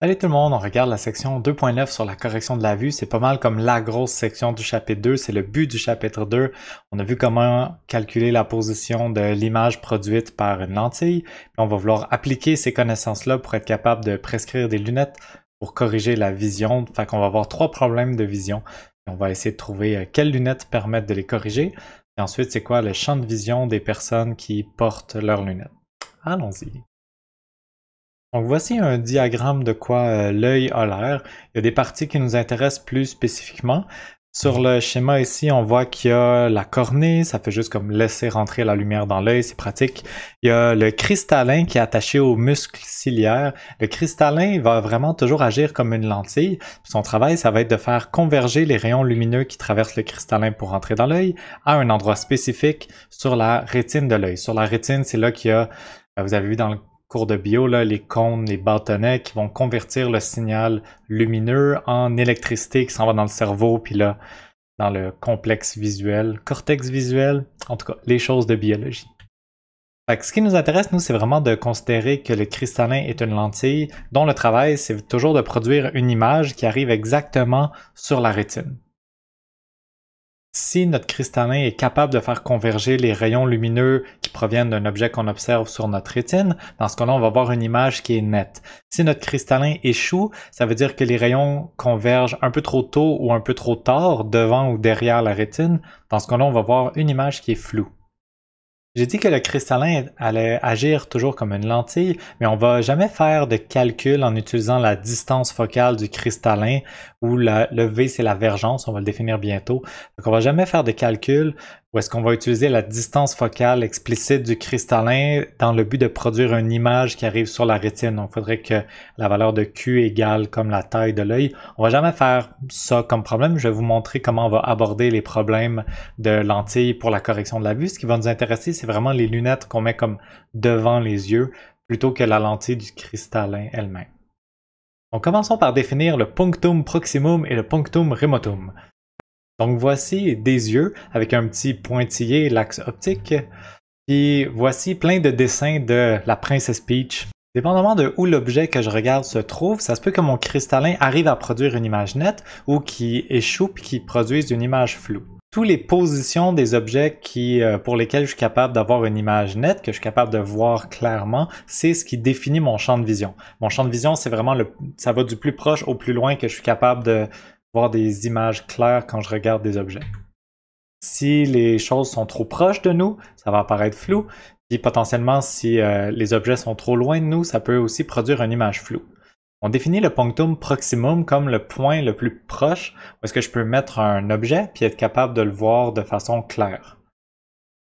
Salut tout le monde, on regarde la section 2.9 sur la correction de la vue. C'est pas mal comme la grosse section du chapitre 2, c'est le but du chapitre 2. On a vu comment calculer la position de l'image produite par une lentille. Puis on va vouloir appliquer ces connaissances-là pour être capable de prescrire des lunettes pour corriger la vision. Fait qu'on va avoir 3 problèmes de vision. Et on va essayer de trouver quelles lunettes permettent de les corriger. Et ensuite, c'est quoi le champ de vision des personnes qui portent leurs lunettes. Allons-y. Donc voici un diagramme de quoi l'œil a l'air. Il y a des parties qui nous intéressent plus spécifiquement. Sur le schéma ici, on voit qu'il y a la cornée, ça fait juste comme laisser rentrer la lumière dans l'œil, c'est pratique. Il y a le cristallin qui est attaché au muscle ciliaire. Le cristallin va vraiment toujours agir comme une lentille. Son travail, ça va être de faire converger les rayons lumineux qui traversent le cristallin pour rentrer dans l'œil à un endroit spécifique sur la rétine de l'œil. Sur la rétine, c'est là qu'il y a, vous avez vu dans le cours de bio, là, les cônes, les bâtonnets qui vont convertir le signal lumineux en électricité qui s'en va dans le cerveau, puis là, dans le complexe visuel, cortex visuel, en tout cas, les choses de biologie. Fait que ce qui nous intéresse, nous, c'est vraiment de considérer que le cristallin est une lentille dont le travail, c'est toujours de produire une image qui arrive exactement sur la rétine. Si notre cristallin est capable de faire converger les rayons lumineux qui proviennent d'un objet qu'on observe sur notre rétine, dans ce cas-là, on va avoir une image qui est nette. Si notre cristallin échoue, ça veut dire que les rayons convergent un peu trop tôt ou un peu trop tard devant ou derrière la rétine. Dans ce cas-là, on va voir une image qui est floue. J'ai dit que le cristallin allait agir toujours comme une lentille, mais on va jamais faire de calcul en utilisant la distance focale du cristallin, où le V c'est la vergence, on va le définir bientôt. Donc on va jamais faire de calcul où est-ce qu'on va utiliser la distance focale explicite du cristallin dans le but de produire une image qui arrive sur la rétine. Donc il faudrait que la valeur de Q égale comme la taille de l'œil. On va jamais faire ça comme problème. Je vais vous montrer comment on va aborder les problèmes de lentilles pour la correction de la vue. Ce qui va nous intéresser, c'est vraiment les lunettes qu'on met comme devant les yeux plutôt que la lentille du cristallin elle-même. Donc commençons par définir le punctum proximum et le punctum remotum. Donc voici des yeux avec un petit pointillé, l'axe optique. Puis voici plein de dessins de la Princess Peach. Dépendamment de où l'objet que je regarde se trouve, ça se peut que mon cristallin arrive à produire une image nette ou qu'il échoue puis qu'il produise une image floue. Toutes les positions des objets pour lesquels je suis capable d'avoir une image nette, que je suis capable de voir clairement, c'est ce qui définit mon champ de vision. Mon champ de vision, c'est vraiment ça va du plus proche au plus loin que je suis capable de voir des images claires quand je regarde des objets. Si les choses sont trop proches de nous, ça va apparaître flou. Puis potentiellement, si les objets sont trop loin de nous, ça peut aussi produire une image floue. On définit le punctum proximum comme le point le plus proche où est-ce que je peux mettre un objet puis être capable de le voir de façon claire.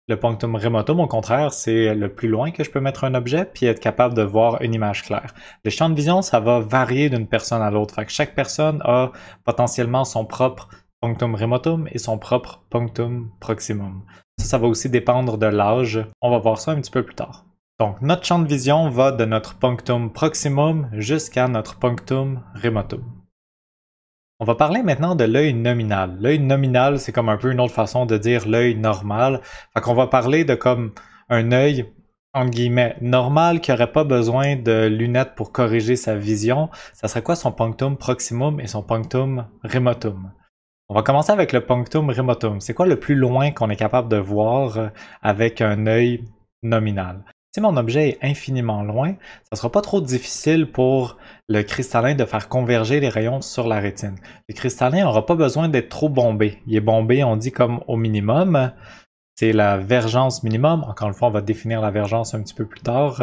Le punctum remotum, au contraire, c'est le plus loin que je peux mettre un objet puis être capable de voir une image claire. Le champ de vision, ça va varier d'une personne à l'autre. Fait que chaque personne a potentiellement son propre punctum remotum et son propre punctum proximum. Ça va aussi dépendre de l'âge. On va voir ça un petit peu plus tard. Donc, notre champ de vision va de notre punctum proximum jusqu'à notre punctum remotum. On va parler maintenant de l'œil nominal. L'œil nominal, c'est comme un peu une autre façon de dire l'œil normal. Fait qu'on va parler de comme un œil, entre guillemets, normal qui n'aurait pas besoin de lunettes pour corriger sa vision. Ça serait quoi son punctum proximum et son punctum remotum? On va commencer avec le punctum remotum. C'est quoi le plus loin qu'on est capable de voir avec un œil nominal? Si mon objet est infiniment loin, ça ne sera pas trop difficile pour le cristallin de faire converger les rayons sur la rétine. Le cristallin n'aura pas besoin d'être trop bombé. Il est bombé, on dit comme au minimum. C'est la vergence minimum. Encore une fois, on va définir la vergence un petit peu plus tard.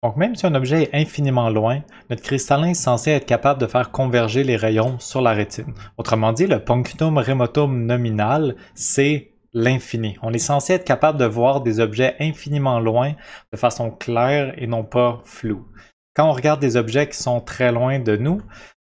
Donc même si un objet est infiniment loin, notre cristallin est censé être capable de faire converger les rayons sur la rétine. Autrement dit, le punctum remotum nominal, c'est l'infini. On est censé être capable de voir des objets infiniment loin de façon claire et non pas floue. Quand on regarde des objets qui sont très loin de nous,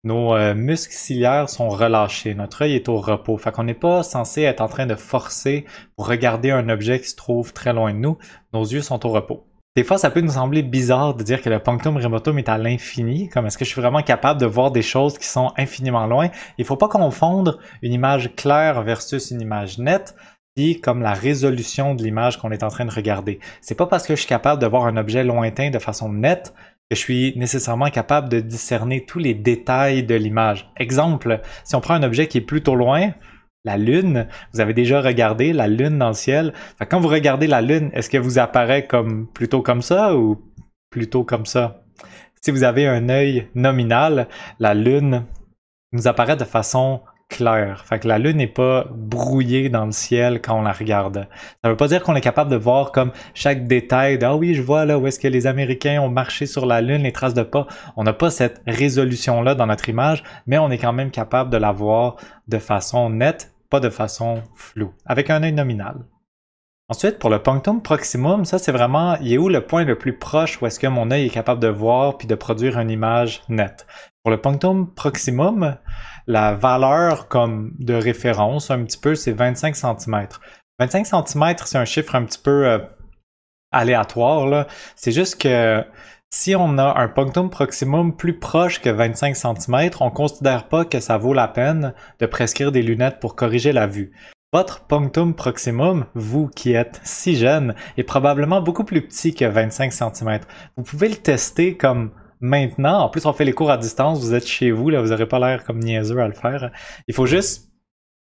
nos muscles ciliaires sont relâchés, notre œil est au repos. Fait qu'on n'est pas censé être en train de forcer pour regarder un objet qui se trouve très loin de nous. Nos yeux sont au repos. Des fois, ça peut nous sembler bizarre de dire que le punctum remotum est à l'infini, comme est-ce que je suis vraiment capable de voir des choses qui sont infiniment loin. Il ne faut pas confondre une image claire versus une image nette, puis comme la résolution de l'image qu'on est en train de regarder. C'est pas parce que je suis capable de voir un objet lointain de façon nette que je suis nécessairement capable de discerner tous les détails de l'image. Exemple, si on prend un objet qui est plutôt loin, la Lune, vous avez déjà regardé la Lune dans le ciel. Fait que quand vous regardez la Lune, est-ce que vous apparaît comme plutôt comme ça ou plutôt comme ça? Si vous avez un œil nominal, la Lune nous apparaît de façon claire. Fait que la Lune n'est pas brouillée dans le ciel quand on la regarde. Ça veut pas dire qu'on est capable de voir comme chaque détail de « Ah oui, je vois là où est-ce que les Américains ont marché sur la Lune, les traces de pas. » On n'a pas cette résolution-là dans notre image, mais on est quand même capable de la voir de façon nette, pas de façon floue, avec un œil nominal. Ensuite, pour le punctum proximum, ça c'est vraiment, il est où le point le plus proche où est-ce que mon œil est capable de voir puis de produire une image nette. Pour le punctum proximum, la valeur comme de référence un petit peu, c'est 25 cm. 25 cm, c'est un chiffre un petit peu aléatoire, là. C'est juste que si on a un punctum proximum plus proche que 25 cm, on ne considère pas que ça vaut la peine de prescrire des lunettes pour corriger la vue. Votre punctum proximum, vous qui êtes si jeune, est probablement beaucoup plus petit que 25 cm. Vous pouvez le tester comme maintenant. En plus, on fait les cours à distance, vous êtes chez vous, là, vous n'aurez pas l'air comme niaiseux à le faire. Il faut juste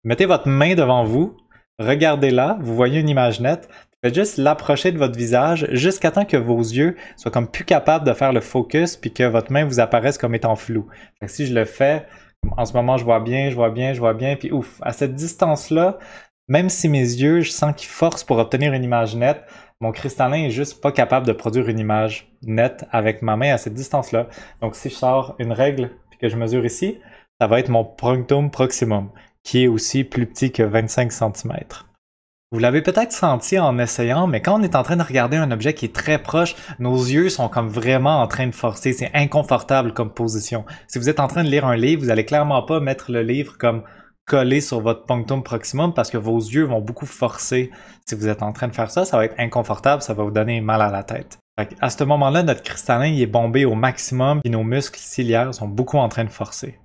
mettre votre main devant vous, regardez-la, vous voyez une image nette, faites juste l'approcher de votre visage jusqu'à temps que vos yeux soient comme plus capables de faire le focus puis que votre main vous apparaisse comme étant floue. Fait que si je le fais, en ce moment je vois bien, puis ouf, à cette distance-là, même si mes yeux, je sens qu'ils forcent pour obtenir une image nette, mon cristallin est juste pas capable de produire une image nette avec ma main à cette distance-là. Donc si je sors une règle puis que je mesure ici, ça va être mon punctum proximum, qui est aussi plus petit que 25 cm. Vous l'avez peut-être senti en essayant, mais quand on est en train de regarder un objet qui est très proche, nos yeux sont comme vraiment en train de forcer. C'est inconfortable comme position. Si vous êtes en train de lire un livre, vous n'allez clairement pas mettre le livre comme collé sur votre punctum proximum parce que vos yeux vont beaucoup forcer. Si vous êtes en train de faire ça, ça va être inconfortable, ça va vous donner mal à la tête. À ce moment-là, notre cristallin il est bombé au maximum et nos muscles ciliaires sont beaucoup en train de forcer.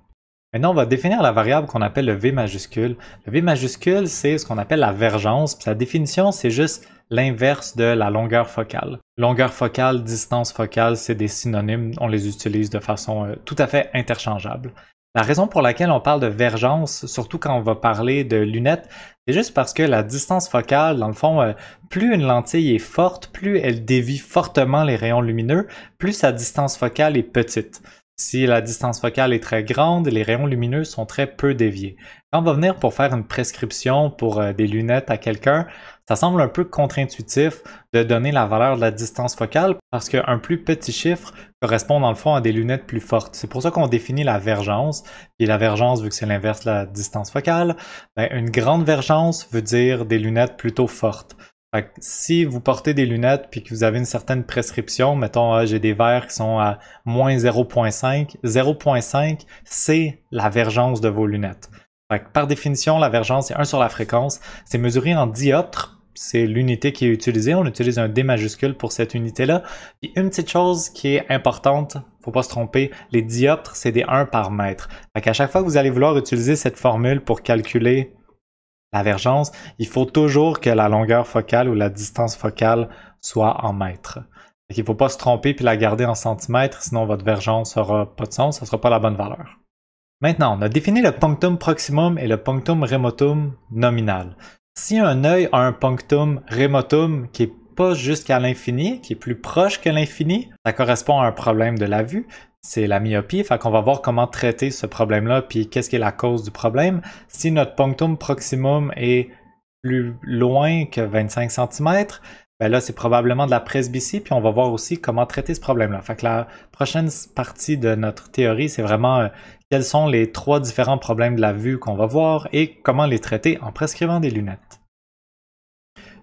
Maintenant, on va définir la variable qu'on appelle le V majuscule. Le V majuscule, c'est ce qu'on appelle la vergence. Puis sa définition, c'est juste l'inverse de la longueur focale. Longueur focale, distance focale, c'est des synonymes. On les utilise de façon tout à fait interchangeable. La raison pour laquelle on parle de vergence, surtout quand on va parler de lunettes, c'est juste parce que la distance focale, dans le fond, plus une lentille est forte, plus elle dévie fortement les rayons lumineux, plus sa distance focale est petite. Si la distance focale est très grande, les rayons lumineux sont très peu déviés. Quand on va venir pour faire une prescription pour des lunettes à quelqu'un, ça semble un peu contre-intuitif de donner la valeur de la distance focale parce qu'un plus petit chiffre correspond dans le fond à des lunettes plus fortes. C'est pour ça qu'on définit la vergence. Et la vergence, vu que c'est l'inverse de la distance focale, ben, une grande vergence veut dire des lunettes plutôt fortes. Fait que si vous portez des lunettes puis que vous avez une certaine prescription, mettons j'ai des verres qui sont à moins 0.5, 0.5 c'est la vergence de vos lunettes. Fait que par définition, la vergence c'est 1 sur la fréquence, c'est mesuré en dioptres, c'est l'unité qui est utilisée, on utilise un D majuscule pour cette unité-là. Puis une petite chose qui est importante, faut pas se tromper, les dioptres c'est des 1 par mètre. Fait qu'à chaque fois que vous allez vouloir utiliser cette formule pour calculer la vergence, il faut toujours que la longueur focale ou la distance focale soit en mètres. Il ne faut pas se tromper puis la garder en centimètres, sinon votre vergence n'aura pas de sens, ça ne sera pas la bonne valeur. Maintenant, on a défini le punctum proximum et le punctum remotum nominal. Si un œil a un punctum remotum qui est pas jusqu'à l'infini, qui est plus proche que l'infini, ça correspond à un problème de la vue. C'est la myopie, fait qu'on va voir comment traiter ce problème-là, puis qu'est-ce qui est la cause du problème. Si notre punctum proximum est plus loin que 25 cm, ben là, c'est probablement de la presbytie, puis on va voir aussi comment traiter ce problème-là. Fait que la prochaine partie de notre théorie, c'est vraiment quels sont les 3 différents problèmes de la vue qu'on va voir et comment les traiter en prescrivant des lunettes.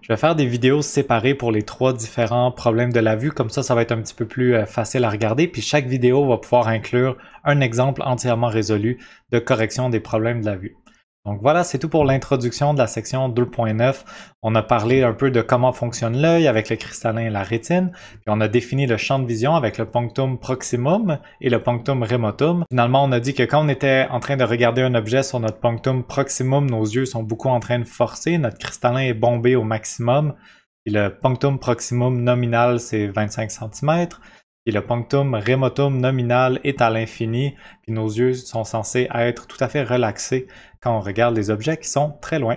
Je vais faire des vidéos séparées pour les 3 différents problèmes de la vue, comme ça va être un petit peu plus facile à regarder, puis chaque vidéo va pouvoir inclure un exemple entièrement résolu de correction des problèmes de la vue. Donc voilà, c'est tout pour l'introduction de la section 2.9. On a parlé un peu de comment fonctionne l'œil avec le cristallin et la rétine, puis on a défini le champ de vision avec le punctum proximum et le punctum remotum. Finalement, on a dit que quand on était en train de regarder un objet sur notre punctum proximum, nos yeux sont beaucoup en train de forcer, notre cristallin est bombé au maximum, et le punctum proximum nominal, c'est 25 cm. Et le punctum remotum nominal est à l'infini, puis nos yeux sont censés être tout à fait relaxés quand on regarde les objets qui sont très loin.